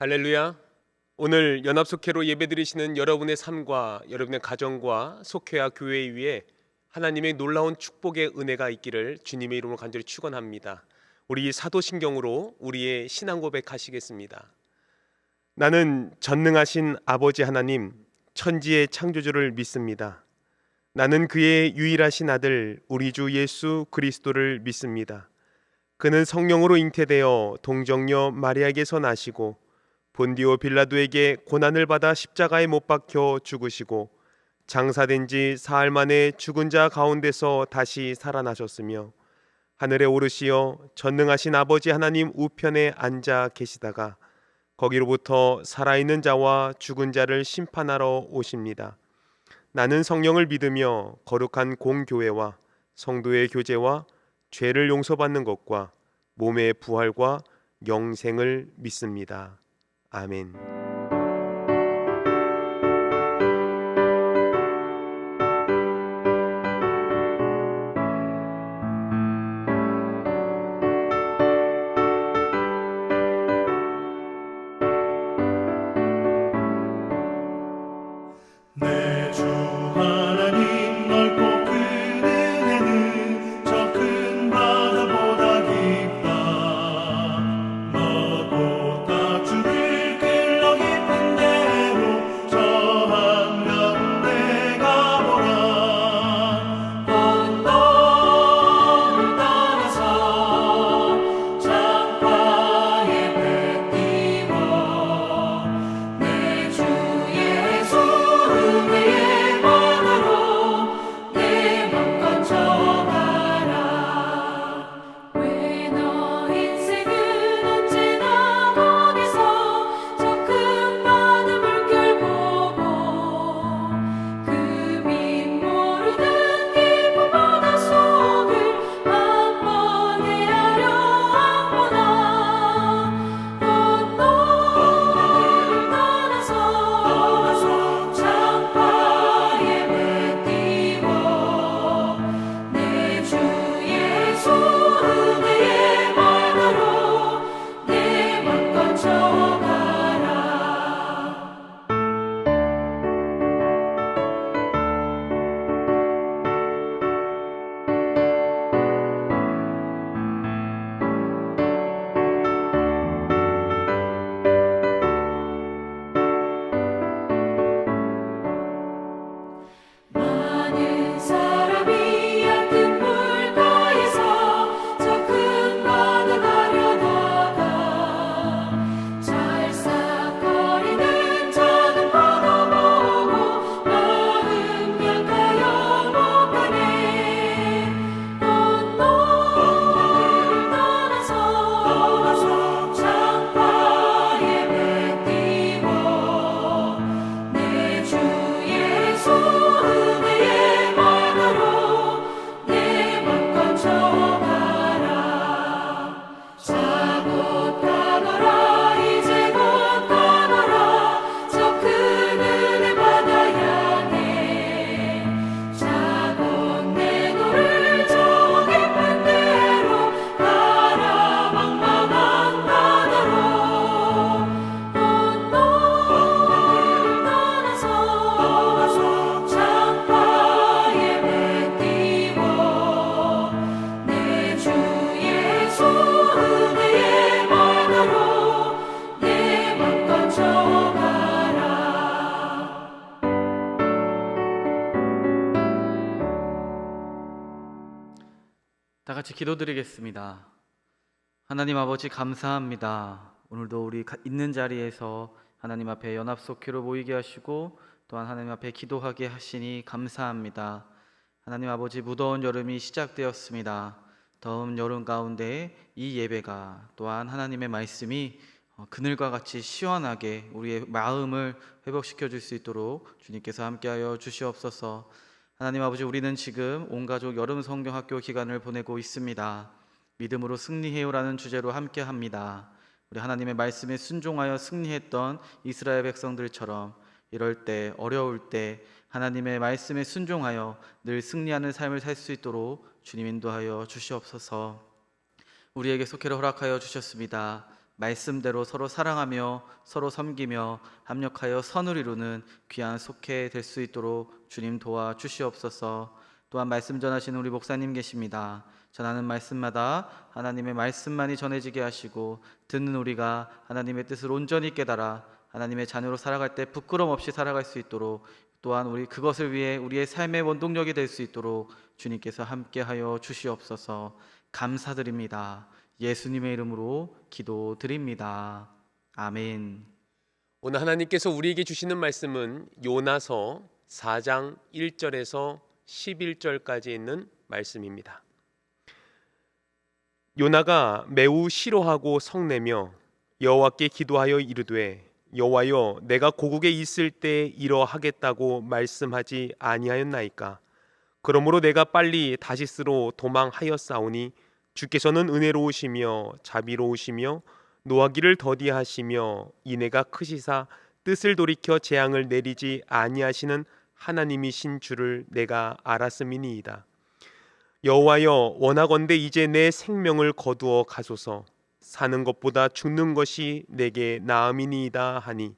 할렐루야. 오늘 연합속회로 예배드리시는 여러분의 삶과 여러분의 가정과 속회와 교회 위에 하나님의 놀라운 축복의 은혜가 있기를 주님의 이름으로 간절히 축원합니다. 우리 사도신경으로 우리의 신앙 고백하시겠습니다. 나는 전능하신 아버지 하나님, 천지의 창조주를 믿습니다. 나는 그의 유일하신 아들 우리 주 예수 그리스도를 믿습니다. 그는 성령으로 잉태되어 동정녀 마리아에게서 나시고 본디오 빌라도에게 고난을 받아 십자가에 못 박혀 죽으시고 장사된 지 사흘 만에 죽은 자 가운데서 다시 살아나셨으며 하늘에 오르시어 전능하신 아버지 하나님 우편에 앉아 계시다가 거기로부터 살아있는 자와 죽은 자를 심판하러 오십니다. 나는 성령을 믿으며 거룩한 공교회와 성도의 교제와 죄를 용서받는 것과 몸의 부활과 영생을 믿습니다. 아멘. 내 주 하나님 넓고 큰 은혜는 저 큰 바다보다 깊다. 너도 닭줄을 끌러 깊은 데로 저 한가운데 가보라. 언덕을 따라서 창가에 배 띄워 내 주 예수 은혜의 바다로 내 맘 건져가라. 왜 너 인생은 언제나 거기서 저 큰 바다 물결 보고 그 밑 모르는 깊은 바다 속을 한번 헤아려 한번아. 언덕을 따라서 창가에 배 띄워 내 주 예수 은혜의 바다로 내 맘 건져가라. 많은 사람이 얕은 물가에서 저 큰 바다 가려다가 찰싹거리는 작은 파도 보고 마음 약하여 못 가네. 언덕을 따라서 창가에 배 띄워 내 주 예수 은혜의 바다로 내 맘 건져가라. 자 곧 가거라 이제 곧 가거라 저 큰 은혜 바다 향해. 자 곧 내 노를 저 깊은 데로 가라 망망한 바다로. 언덕을 따라서 창가에 배 띄워 내 주 예수 은혜의 바다로 내 맘 건져가라. 다 같이 기도드리겠습니다. 하나님 아버지 감사합니다. 오늘도 우리 있는 자리에서 하나님 앞에 연합속회로 모이게 하시고 또한 하나님 앞에 기도하게 하시니 감사합니다. 하나님 아버지 무더운 여름이 시작되었습니다. 더운 여름 가운데 이 예배가 또한 하나님의 말씀이 그늘과 같이 시원하게 우리의 마음을 회복시켜 줄 수 있도록 주님께서 함께하여 주시옵소서. 하나님 아버지, 우리는 지금 온 가족 여름 성경학교 기간을 보내고 있습니다. 믿음으로 승리해요라는 주제로 함께합니다. 우리 하나님의 말씀에 순종하여 승리했던 이스라엘 백성들처럼 이럴 때, 어려울 때 하나님의 말씀에 순종하여 늘 승리하는 삶을 살 수 있도록 주님 인도하여 주시옵소서. 우리에게 속회를 허락하여 주셨습니다. 말씀대로 서로 사랑하며 서로 섬기며 합력하여 선을 이루는 귀한 속회 될 수 있도록 주님 도와 주시옵소서. 또한 말씀 전하시는 우리 목사님 계십니다. 전하는 말씀마다 하나님의 말씀만이 전해지게 하시고 듣는 우리가 하나님의 뜻을 온전히 깨달아 하나님의 자녀로 살아갈 때 부끄럼 없이 살아갈 수 있도록, 또한 우리 그것을 위해 우리의 삶의 원동력이 될 수 있도록 주님께서 함께하여 주시옵소서. 감사드립니다. 예수님의 이름으로 기도드립니다. 아멘. 오늘 하나님께서 우리에게 주시는 말씀은 요나서 4장 1절에서 11절까지 있는 말씀입니다. 요나가 매우 싫어하고 성내며 여호와께 기도하여 이르되, 여호와여, 내가 고국에 있을 때 이러하겠다고 말씀하지 아니하였나이까? 그러므로 내가 빨리 다시스로 도망하였사오니 주께서는 은혜로우시며 자비로우시며 노하기를 더디하시며 인애가 크시사 뜻을 돌이켜 재앙을 내리지 아니하시는 하나님이신 줄을 내가 알았음이니이다. 여호와여, 원하건대 이제 내 생명을 거두어 가소서. 사는 것보다 죽는 것이 내게 나음이니이다 하니,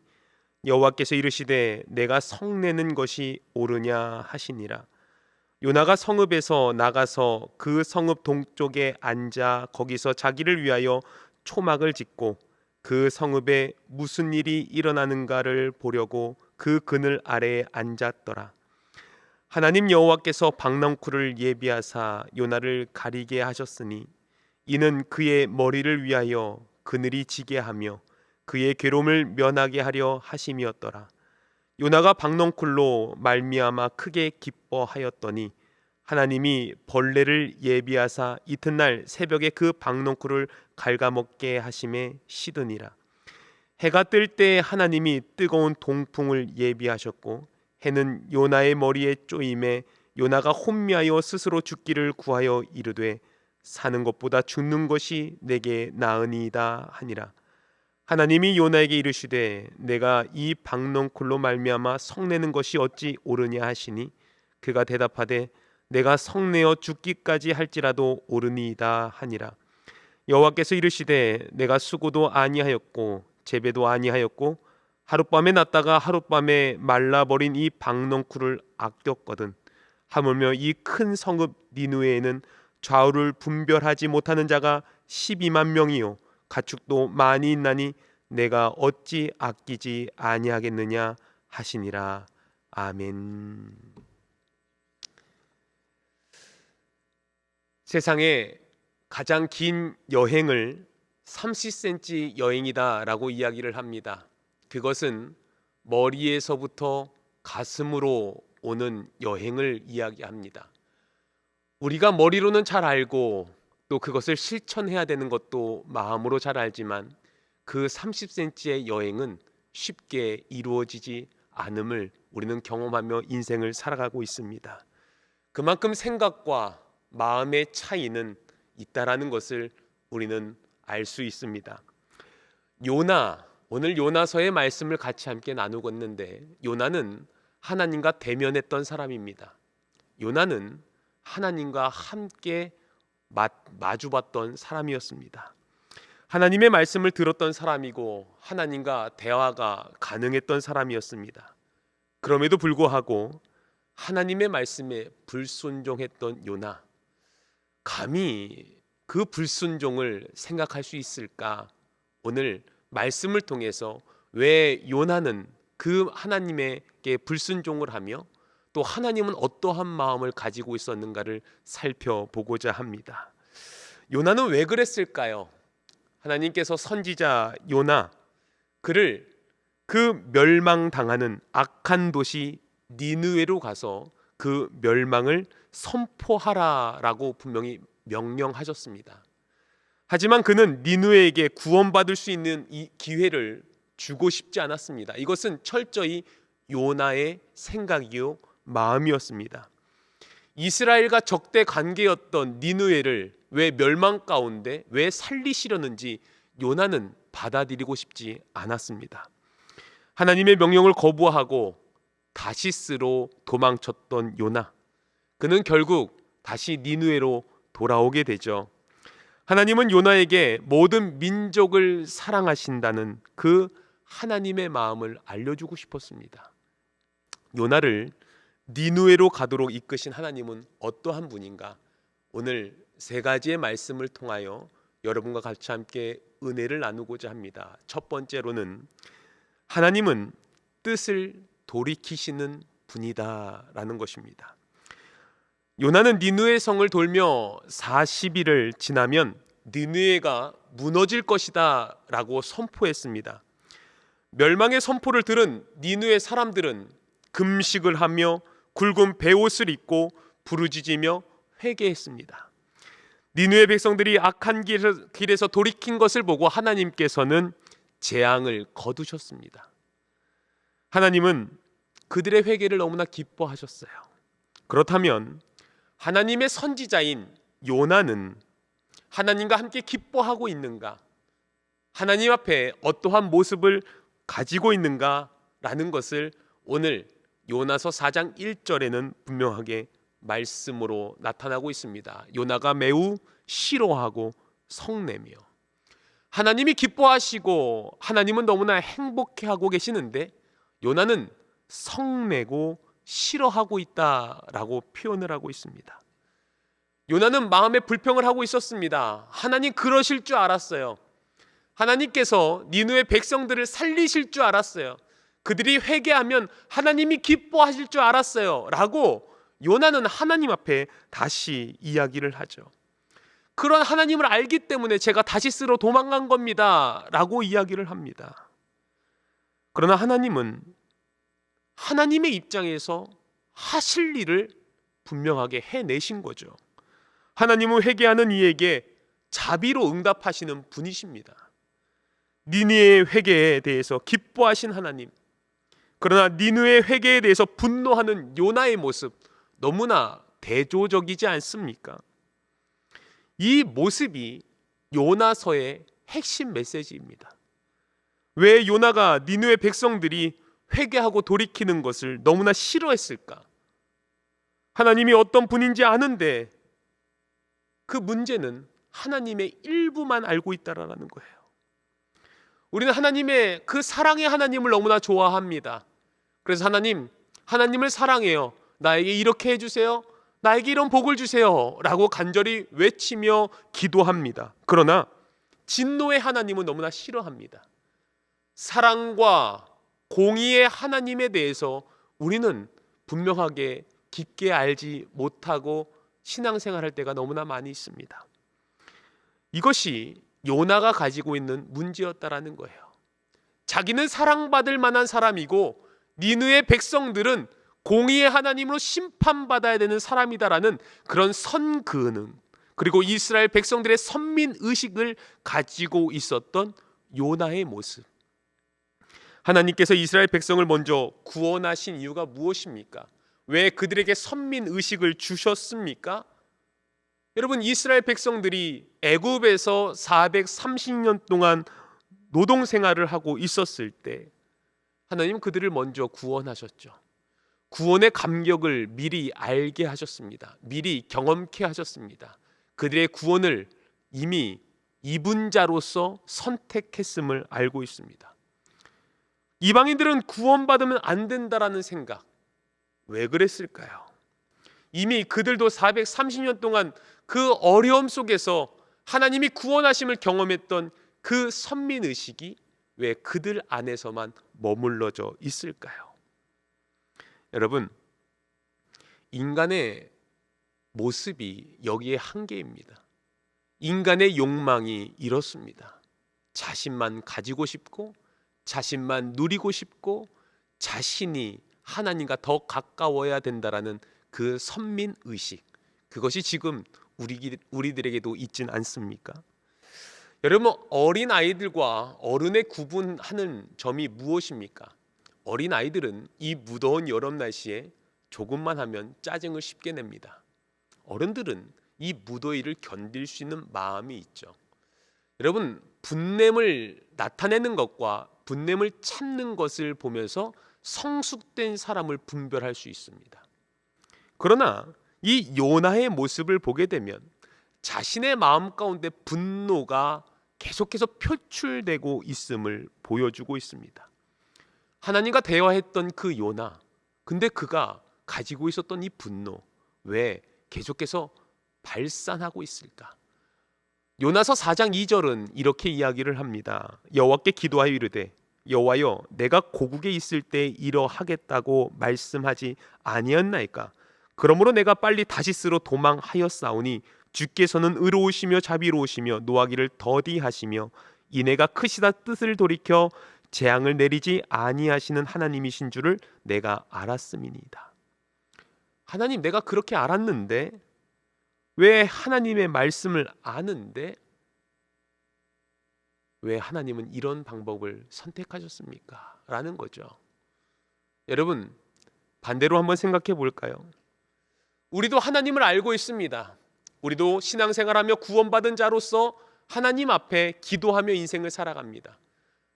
여호와께서 이르시되 내가 성내는 것이 옳으냐 하시니라. 요나가 성읍에서 나가서 그 성읍 동쪽에 앉아 거기서 자기를 위하여 초막을 짓고 그 성읍에 무슨 일이 일어나는가를 보려고 그 그늘 아래에 앉았더라. 하나님 여호와께서 박넝쿨을 예비하사 요나를 가리게 하셨으니 이는 그의 머리를 위하여 그늘이 지게 하며 그의 괴로움을 면하게 하려 하심이었더라. 요나가 박넝쿨로 말미암아 크게 기뻐하였더니 하나님이 벌레를 예비하사 이튿날 새벽에 그 박넝쿨을 갉아먹게 하심에 시드니라. 해가 뜰 때 하나님이 뜨거운 동풍을 예비하셨고 해는 요나의 머리에 쪼임에 요나가 혼미하여 스스로 죽기를 구하여 이르되 사는 것보다 죽는 것이 내게 나으니이다 하니라. 하나님이 요나에게 이르시되 내가 이 박넝쿨로 말미암아 성내는 것이 어찌 옳으냐 하시니 그가 대답하되 내가 성내어 죽기까지 할지라도 옳으니이다 하니라. 여호와께서 이르시되 내가 수고도 아니하였고 재배도 아니하였고 하룻밤에 났다가 하룻밤에 말라버린 이 박넝쿨을 아꼈거든. 하물며 이 큰 성읍 니느웨에는 좌우를 분별하지 못하는 자가 12만 명이요 가축도 많이 있나니 내가 어찌 아끼지 아니하겠느냐 하시니라. 아멘. 세상에 가장 긴 여행을 30cm 여행이다라고 이야기를 합니다. 그것은 머리에서부터 가슴으로 오는 여행을 이야기합니다. 우리가 머리로는 잘 알고 또 그것을 실천해야 되는 것도 마음으로 잘 알지만 그 30cm의 여행은 쉽게 이루어지지 않음을 우리는 경험하며 인생을 살아가고 있습니다. 그만큼 생각과 마음의 차이는 있다라는 것을 우리는 알 수 있습니다. 요나, 오늘 요나서의 말씀을 같이 함께 나누고 있는데 요나는 하나님과 대면했던 사람입니다. 요나는 하나님과 함께 마주봤던 사람이었습니다. 하나님의 말씀을 들었던 사람이고 하나님과 대화가 가능했던 사람이었습니다. 그럼에도 불구하고 하나님의 말씀에 불순종했던 요나, 감히 그 불순종을 생각할 수 있을까? 오늘 말씀을 통해서 왜 요나는 그 하나님에게 불순종을 하며 또 하나님은 어떠한 마음을 가지고 있었는가를 살펴보고자 합니다. 요나는 왜 그랬을까요? 하나님께서 선지자 요나, 그를 그 멸망당하는 악한 도시 니느웨로 가서 그 멸망을 선포하라라고 분명히 명령하셨습니다. 하지만 그는 니느웨에게 구원받을 수 있는 이 기회를 주고 싶지 않았습니다. 이것은 철저히 요나의 생각이요 마음이었습니다. 이스라엘과 적대 관계였던 니느웨를 왜 멸망 가운데 왜 살리시려는지 요나는 받아들이고 싶지 않았습니다. 하나님의 명령을 거부하고 다시스로 도망쳤던 요나, 그는 결국 다시 니느웨로 돌아오게 되죠. 하나님은 요나에게 모든 민족을 사랑하신다는 그 하나님의 마음을 알려주고 싶었습니다. 요나를 니누에로 가도록 이끄신 하나님은 어떠한 분인가? 오늘 세 가지의 말씀을 통하여 여러분과 같이 함께 은혜를 나누고자 합니다. 첫 번째로는 하나님은 뜻을 돌이키시는 분이다라는 것입니다. 요나는 니누에 성을 돌며 40일을 지나면 니누에가 무너질 것이다 라고 선포했습니다. 멸망의 선포를 들은 니누의 사람들은 금식을 하며 굵은 베옷을 입고 부르짖으며 회개했습니다. 니누의 백성들이 악한 길에서 돌이킨 것을 보고 하나님께서는 재앙을 거두셨습니다. 하나님은 그들의 회개를 너무나 기뻐하셨어요. 그렇다면 하나님의 선지자인 요나는 하나님과 함께 기뻐하고 있는가? 하나님 앞에 어떠한 모습을 가지고 있는가라는 것을 오늘 요나서 4장 1절에는 분명하게 말씀으로 나타나고 있습니다. 요나가 매우 싫어하고 성내며, 하나님이 기뻐하시고 하나님은 너무나 행복해하고 계시는데 요나는 성내고 싫어하고 있다라고 표현을 하고 있습니다. 요나는 마음에 불평을 하고 있었습니다. 하나님 그러실 줄 알았어요. 하나님께서 니누의 백성들을 살리실 줄 알았어요. 그들이 회개하면 하나님이 기뻐하실 줄 알았어요 라고 요나는 하나님 앞에 다시 이야기를 하죠. 그런 하나님을 알기 때문에 제가 다시스로 도망간 겁니다 라고 이야기를 합니다. 그러나 하나님은 하나님의 입장에서 하실 일을 분명하게 해내신 거죠. 하나님은 회개하는 이에게 자비로 응답하시는 분이십니다. 니느웨의 회개에 대해서 기뻐하신 하나님, 그러나 니느웨의 회개에 대해서 분노하는 요나의 모습 너무나 대조적이지 않습니까? 이 모습이 요나서의 핵심 메시지입니다. 왜 요나가 니느웨 백성들이 회개하고 돌이키는 것을 너무나 싫어했을까? 하나님이 어떤 분인지 아는데 그 문제는 하나님의 일부만 알고 있다라는 거예요. 우리는 하나님의 그 사랑의 하나님을 너무나 좋아합니다. 그래서 하나님을 사랑해요. 나에게 이렇게 해주세요. 나에게 이런 복을 주세요 라고 간절히 외치며 기도합니다. 그러나 진노의 하나님은 너무나 싫어합니다. 사랑과 공의의 하나님에 대해서 우리는 분명하게 깊게 알지 못하고 신앙생활할 때가 너무나 많이 있습니다. 이것이 요나가 가지고 있는 문제였다라는 거예요. 자기는 사랑받을 만한 사람이고 니느의 백성들은 공의의 하나님으로 심판받아야 되는 사람이다라는 그런 선근응, 그리고 이스라엘 백성들의 선민의식을 가지고 있었던 요나의 모습. 하나님께서 이스라엘 백성을 먼저 구원하신 이유가 무엇입니까? 왜 그들에게 선민의식을 주셨습니까? 여러분, 이스라엘 백성들이 애굽에서 430년 동안 노동생활을 하고 있었을 때 하나님 그들을 먼저 구원하셨죠. 구원의 감격을 미리 알게 하셨습니다. 미리 경험케 하셨습니다. 그들의 구원을 이미 입은 자로서 선택했음을 알고 있습니다. 이방인들은 구원받으면 안 된다라는 생각, 왜 그랬을까요? 이미 그들도 430년 동안 그 어려움 속에서 하나님이 구원하심을 경험했던 그 선민의식이 왜 그들 안에서만 머물러져 있을까요? 여러분, 인간의 모습이 여기에 한계입니다. 인간의 욕망이 이렇습니다. 자신만 가지고 싶고, 자신만 누리고 싶고, 자신이 하나님과 더 가까워야 된다라는 그 선민의식, 그것이 지금 우리들에게도 있진 않습니까? 여러분, 어린 아이들과 어른의 구분하는 점이 무엇입니까? 어린 아이들은 이 무더운 여름 날씨에 조금만 하면 짜증을 쉽게 냅니다. 어른들은 이 무더위를 견딜 수 있는 마음이 있죠. 여러분, 분냄을 나타내는 것과 분냄을 참는 것을 보면서 성숙된 사람을 분별할 수 있습니다. 그러나 이 요나의 모습을 보게 되면 자신의 마음 가운데 분노가 계속해서 표출되고 있음을 보여주고 있습니다. 하나님과 대화했던 그 요나, 근데 그가 가지고 있었던 이 분노, 왜 계속해서 발산하고 있을까? 요나서 4장 2절은 이렇게 이야기를 합니다. 여호와께 기도하여 이르되 여호와여, 내가 고국에 있을 때 이러하겠다고 말씀하지 아니었나이까? 그러므로 내가 빨리 다시스로 도망하였사오니 주께서는 의로우시며 자비로우시며 노하기를 더디하시며 이내가 크시다 뜻을 돌이켜 재앙을 내리지 아니하시는 하나님이신 줄을 내가 알았음이니이다. 하나님, 내가 그렇게 알았는데 왜 하나님의 말씀을 아는데 왜 하나님은 이런 방법을 선택하셨습니까? 라는 거죠. 여러분, 반대로 한번 생각해 볼까요? 우리도 하나님을 알고 있습니다. 우리도 신앙생활하며 구원받은 자로서 하나님 앞에 기도하며 인생을 살아갑니다.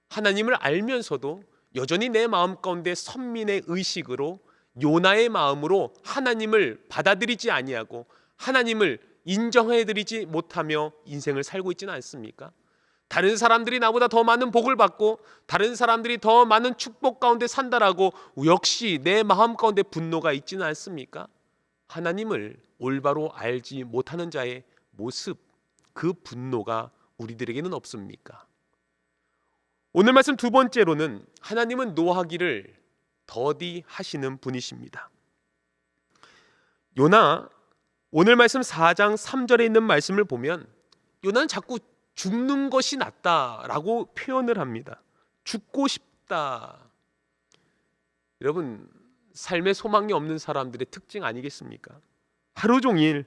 하나님을 알면서도 여전히 내 마음 가운데 선민의 의식으로 요나의 마음으로 하나님을 받아들이지 아니하고 하나님을 인정해드리지 못하며 인생을 살고 있지는 않습니까? 다른 사람들이 나보다 더 많은 복을 받고 다른 사람들이 더 많은 축복 가운데 산다라고 역시 내 마음 가운데 분노가 있지는 않습니까? 하나님을 올바로 알지 못하는 자의 모습, 그 분노가 우리들에게는 없습니까? 오늘 말씀 두 번째로는 하나님은 노하기를 더디하시는 분이십니다. 요나, 오늘 말씀 4장 3절에 있는 말씀을 보면 요나는 자꾸 죽는 것이 낫다라고 표현을 합니다. 죽고 싶다. 여러분, 삶에 소망이 없는 사람들의 특징 아니겠습니까? 하루 종일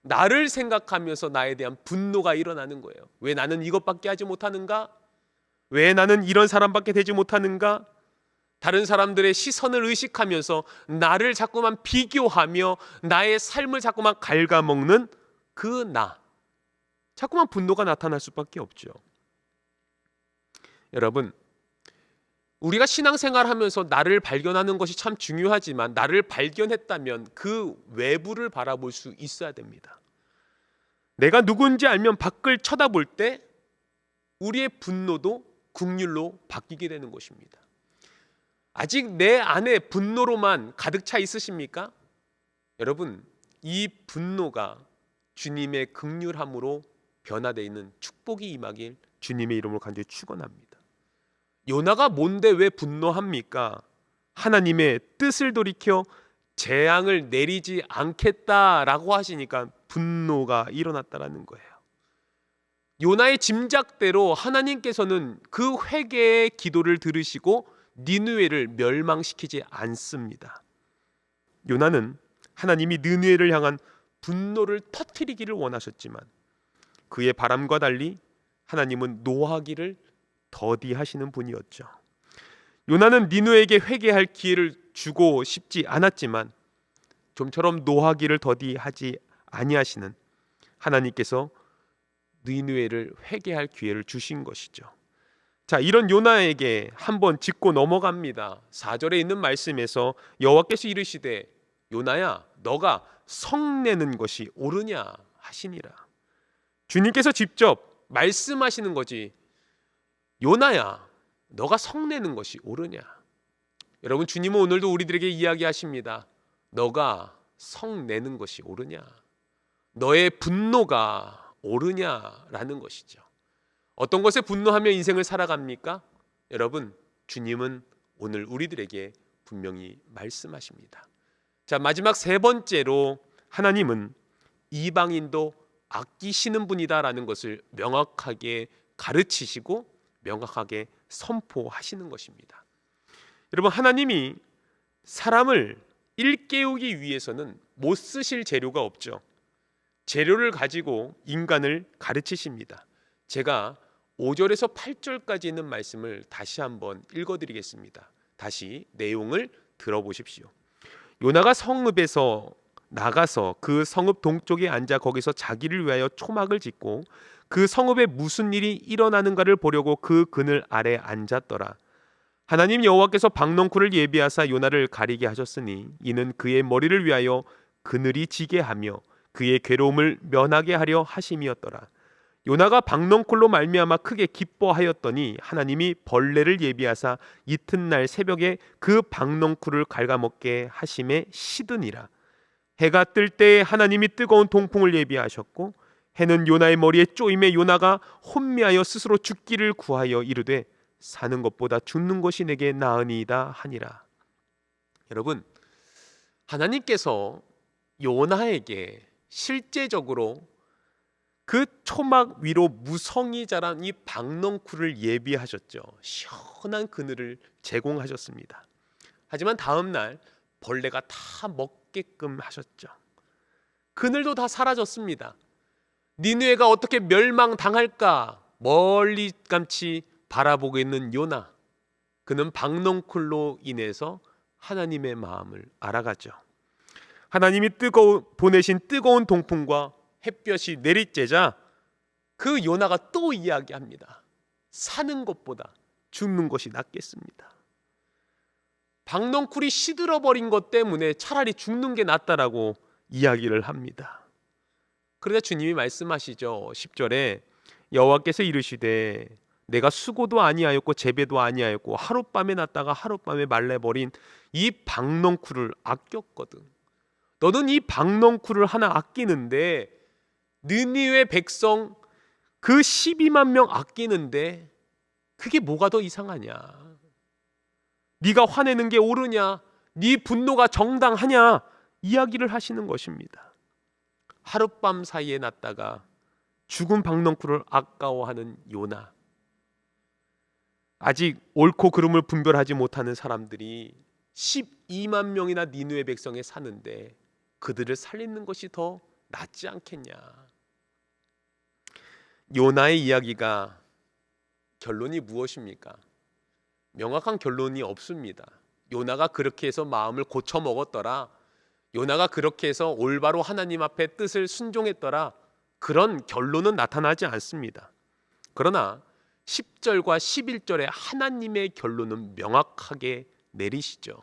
나를 생각하면서 나에 대한 분노가 일어나는 거예요. 왜 나는 이것밖에 하지 못하는가? 왜 나는 이런 사람밖에 되지 못하는가? 다른 사람들의 시선을 의식하면서 나를 자꾸만 비교하며 나의 삶을 자꾸만 갉아먹는 그 나, 자꾸만 분노가 나타날 수밖에 없죠. 여러분, 우리가 신앙생활하면서 나를 발견하는 것이 참 중요하지만 나를 발견했다면 그 외부를 바라볼 수 있어야 됩니다. 내가 누군지 알면 밖을 쳐다볼 때 우리의 분노도 긍휼로 바뀌게 되는 것입니다. 아직 내 안에 분노로만 가득 차 있으십니까? 여러분, 이 분노가 주님의 긍휼함으로 변화되어 있는 축복이 임하길 주님의 이름으로 간절히 축원합니다. 요나가 뭔데 왜 분노합니까? 하나님의 뜻을 돌이켜 재앙을 내리지 않겠다라고 하시니까 분노가 일어났다라는 거예요. 요나의 짐작대로 하나님께서는 그 회개의 기도를 들으시고 니느웨를 멸망시키지 않습니다. 요나는 하나님이 느느웨를 향한 분노를 터뜨리기를 원하셨지만 그의 바람과 달리 하나님은 노하기를 더디하시는 분이었죠. 요나는 니느웨에게 회개할 기회를 주고 싶지 않았지만 좀처럼 노하기를 더디하지 아니하시는 하나님께서 니느웨를 회개할 기회를 주신 것이죠. 자, 이런 요나에게 한번 짚고 넘어갑니다. 4절에 있는 말씀에서 여호와께서 이르시되 요나야, 너가 성내는 것이 옳으냐 하시니라. 주님께서 직접 말씀하시는 거지. 요나야, 너가 성내는 것이 옳으냐? 여러분, 주님은 오늘도 우리들에게 이야기하십니다. 너가 성내는 것이 옳으냐? 너의 분노가 옳으냐라는 것이죠. 어떤 것에 분노하며 인생을 살아갑니까? 여러분, 주님은 오늘 우리들에게 분명히 말씀하십니다. 자, 마지막 세 번째로 하나님은 이방인도 아끼시는 분이다라는 것을 명확하게 가르치시고 명확하게 선포하시는 것입니다. 여러분, 하나님이 사람을 일깨우기 위해서는 못 쓰실 재료가 없죠. 재료를 가지고 인간을 가르치십니다. 제가 5절에서 8절까지 있는 말씀을 다시 한번 읽어드리겠습니다. 다시 내용을 들어보십시오. 요나가 성읍에서 나가서 그 성읍 동쪽에 앉아 거기서 자기를 위하여 초막을 짓고 그 성읍에 무슨 일이 일어나는가를 보려고 그 그늘 아래 앉았더라. 하나님 여호와께서 박넝쿨을 예비하사 요나를 가리게 하셨으니 이는 그의 머리를 위하여 그늘이 지게 하며 그의 괴로움을 면하게 하려 하심이었더라. 요나가 박넝쿨로 말미암아 크게 기뻐하였더니 하나님이 벌레를 예비하사 이튿날 새벽에 그 박넝쿨을 갉아먹게 하심에 시드니라. 해가 뜰 때에 하나님이 뜨거운 동풍을 예비하셨고 해는 요나의 머리에 쪼임에 요나가 혼미하여 스스로 죽기를 구하여 이르되 사는 것보다 죽는 것이 내게 나으니이다 하니라. 여러분, 하나님께서 요나에게 실제적으로 그 초막 위로 무성이 자란 이 박넝쿨을 예비하셨죠. 시원한 그늘을 제공하셨습니다. 하지만 다음 날 벌레가 다 먹게끔 하셨죠. 그늘도 다 사라졌습니다. 니느웨가 어떻게 멸망당할까 멀리감치 바라보고 있는 요나, 그는 박넝쿨로 인해서 하나님의 마음을 알아가죠. 하나님이 보내신 뜨거운 동풍과 햇볕이 내리쬐자 그 요나가 또 이야기합니다. 사는 것보다 죽는 것이 낫겠습니다. 박넝쿨이 시들어버린 것 때문에 차라리 죽는 게 낫다라고 이야기를 합니다. 그러자 주님이 말씀하시죠. 10절에 여호와께서 이르시되 내가 수고도 아니하였고 재배도 아니하였고 하룻밤에 났다가 하룻밤에 말라버린 이 박넝쿨을 아꼈거든. 너는 이 박넝쿨을 하나 아끼는데 느니웨 백성 그 12만 명 아끼는데 그게 뭐가 더 이상하냐? 네가 화내는 게 옳으냐? 네 분노가 정당하냐? 이야기를 하시는 것입니다. 하룻밤 사이에 났다가 죽은 박넝쿨을 아까워하는 요나. 아직 옳고 그름을 분별하지 못하는 사람들이 12만 명이나 니느웨 백성에 사는데 그들을 살리는 것이 더 낫지 않겠냐? 요나의 이야기가 결론이 무엇입니까? 명확한 결론이 없습니다. 요나가 그렇게 해서 마음을 고쳐 먹었더라, 요나가 그렇게 해서 올바로 하나님 앞에 뜻을 순종했더라, 그런 결론은 나타나지 않습니다. 그러나 10절과 11절에 하나님의 결론은 명확하게 내리시죠.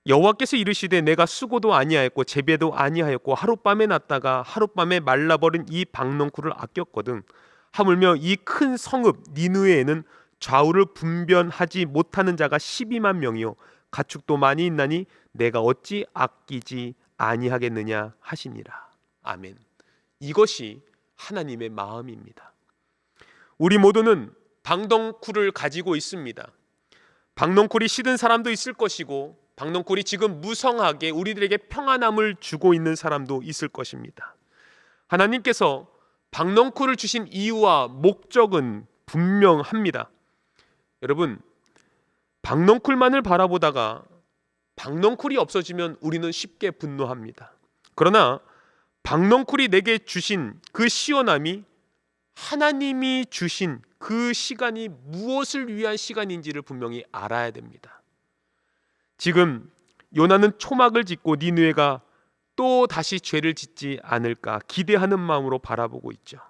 여호와께서 이르시되 내가 수고도 아니하였고 재배도 아니하였고 하룻밤에 났다가 하룻밤에 말라버린 이 박넝쿨을 아꼈거든. 하물며 이 큰 성읍 니느웨에는 좌우를 분변하지 못하는 자가 12만 명이요 가축도 많이 있나니 내가 어찌 아끼지 아니하겠느냐 하시니라. 아멘. 이것이 하나님의 마음입니다. 우리 모두는 박넝쿨을 가지고 있습니다. 박넝쿨이 시든 사람도 있을 것이고 박넝쿨이 지금 무성하게 우리들에게 평안함을 주고 있는 사람도 있을 것입니다. 하나님께서 박넝쿨을 주신 이유와 목적은 분명합니다. 여러분, 박넝쿨만을 바라보다가 박넝쿨이 없어지면 우리는 쉽게 분노합니다. 그러나 박넝쿨이 내게 주신 그 시원함이 하나님이 주신 그 시간이 무엇을 위한 시간인지를 분명히 알아야 됩니다. 지금 요나는 초막을 짓고 니느웨가 또 다시 죄를 짓지 않을까 기대하는 마음으로 바라보고 있죠.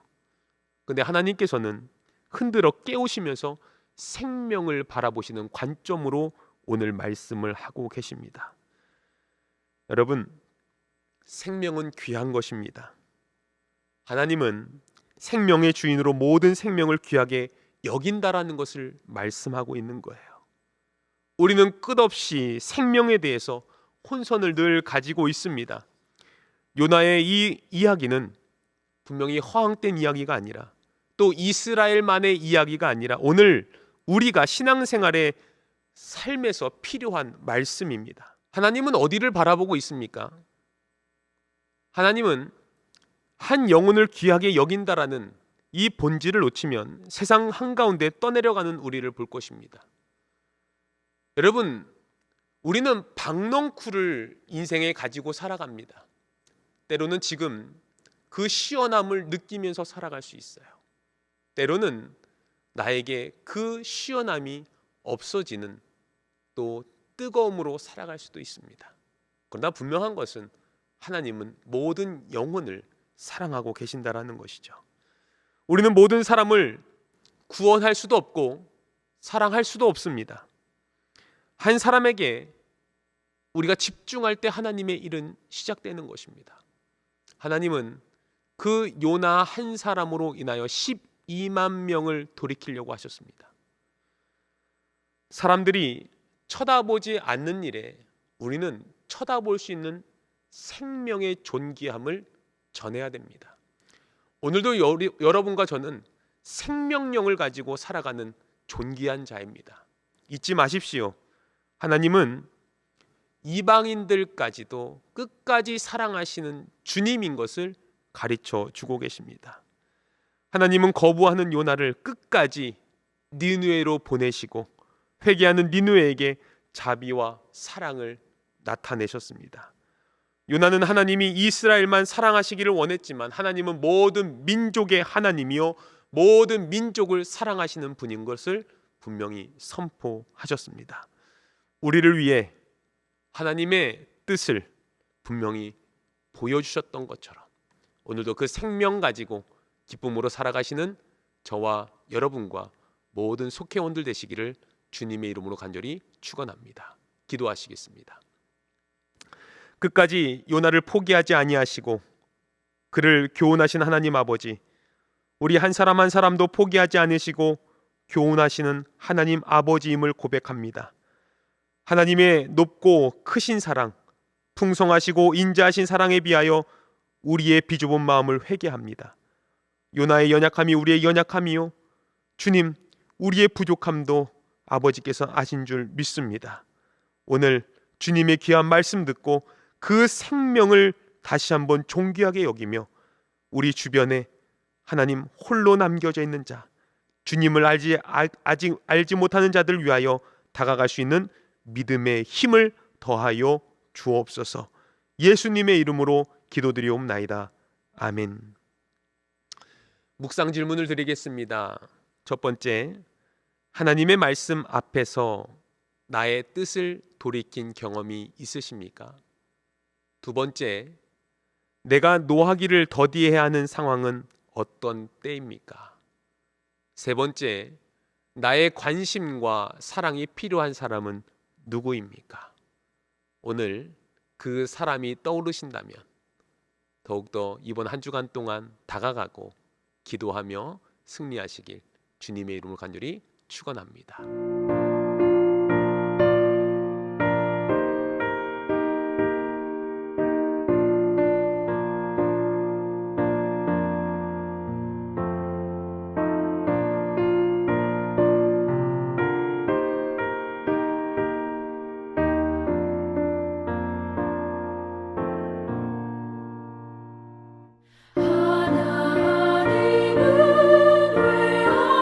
그런데 하나님께서는 흔들어 깨우시면서 생명을 바라보시는 관점으로 오늘 말씀을 하고 계십니다. 여러분, 생명은 귀한 것입니다. 하나님은 생명의 주인으로 모든 생명을 귀하게 여긴다라는 것을 말씀하고 있는 거예요. 우리는 끝없이 생명에 대해서 혼선을 늘 가지고 있습니다. 요나의 이 이야기는 분명히 허황된 이야기가 아니라 또 이스라엘만의 이야기가 아니라 오늘 우리가 신앙생활의 삶에서 필요한 말씀입니다. 하나님은 어디를 바라보고 있습니까? 하나님은 한 영혼을 귀하게 여긴다라는 이 본질을 놓치면 세상 한가운데 떠내려가는 우리를 볼 것입니다. 여러분, 우리는 박넝쿨을 인생에 가지고 살아갑니다. 때로는 지금 그 시원함을 느끼면서 살아갈 수 있어요. 때로는 나에게 그 시원함이 없어지는 또 뜨거움으로 살아갈 수도 있습니다. 그러나 분명한 것은 하나님은 모든 영혼을 사랑하고 계신다라는 것이죠. 우리는 모든 사람을 구원할 수도 없고 사랑할 수도 없습니다. 한 사람에게 우리가 집중할 때 하나님의 일은 시작되는 것입니다. 하나님은 그 요나 한 사람으로 인하여 12만 명을 돌이키려고 하셨습니다. 사람들이 쳐다보지 않는 일에 우리는 쳐다볼 수 있는 생명의 존귀함을 전해야 됩니다. 오늘도 여러분과 저는 생명력을 가지고 살아가는 존귀한 자입니다. 잊지 마십시오. 하나님은 이방인들까지도 끝까지 사랑하시는 주님인 것을 가르쳐 주고 계십니다. 하나님은 거부하는 요나를 끝까지 니느웨로 보내시고 회개하는 니느웨에게 자비와 사랑을 나타내셨습니다. 요나는 하나님이 이스라엘만 사랑하시기를 원했지만 하나님은 모든 민족의 하나님이요 모든 민족을 사랑하시는 분인 것을 분명히 선포하셨습니다. 우리를 위해 하나님의 뜻을 분명히 보여주셨던 것처럼 오늘도 그 생명 가지고 기쁨으로 살아가시는 저와 여러분과 모든 속회원들 되시기를 주님의 이름으로 간절히 축원합니다. 기도하시겠습니다. 끝까지 요나를 포기하지 아니하시고 그를 교훈하신 하나님 아버지, 우리 한 사람 한 사람도 포기하지 않으시고 교훈하시는 하나님 아버지임을 고백합니다. 하나님의 높고 크신 사랑, 풍성하시고 인자하신 사랑에 비하여 우리의 비좁은 마음을 회개합니다. 요나의 연약함이 우리의 연약함이요 주님, 우리의 부족함도 아버지께서 아신 줄 믿습니다. 오늘 주님의 귀한 말씀 듣고 그 생명을 다시 한번 존귀하게 여기며 우리 주변에 하나님 홀로 남겨져 있는 자, 주님을 아직 알지 못하는 자들 위하여 다가갈 수 있는 믿음의 힘을 더하여 주옵소서. 예수님의 이름으로 기도드리옵나이다. 아멘. 묵상 질문을 드리겠습니다. 첫 번째, 하나님의 말씀 앞에서 나의 뜻을 돌이킨 경험이 있으십니까? 두 번째, 내가 노하기를 더디해야 하는 상황은 어떤 때입니까? 세 번째, 나의 관심과 사랑이 필요한 사람은 누구입니까? 오늘 그 사람이 떠오르신다면 더욱더 이번 한 주간 동안 다가가고 기도하며 승리하시길 주님의 이름으로 간절히 축원합니다. 하나님은 외아들을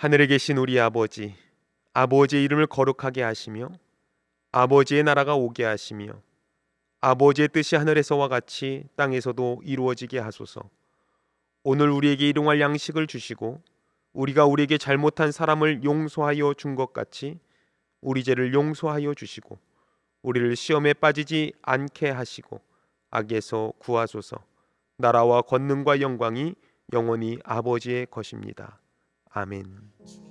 하늘에 계신 우리 아버지, 아버지의 이름을 거룩하게 하시며 아버지의 나라가 오게 하시며 아버지의 뜻이 하늘에서와 같이 땅에서도 이루어지게 하소서. 오늘 우리에게 일용할 양식을 주시고 우리가 우리에게 잘못한 사람을 용서하여 준 것 같이 우리 죄를 용서하여 주시고 우리를 시험에 빠지지 않게 하시고 악에서 구하소서. 나라와 권능과 영광이 영원히 아버지의 것입니다. 아멘.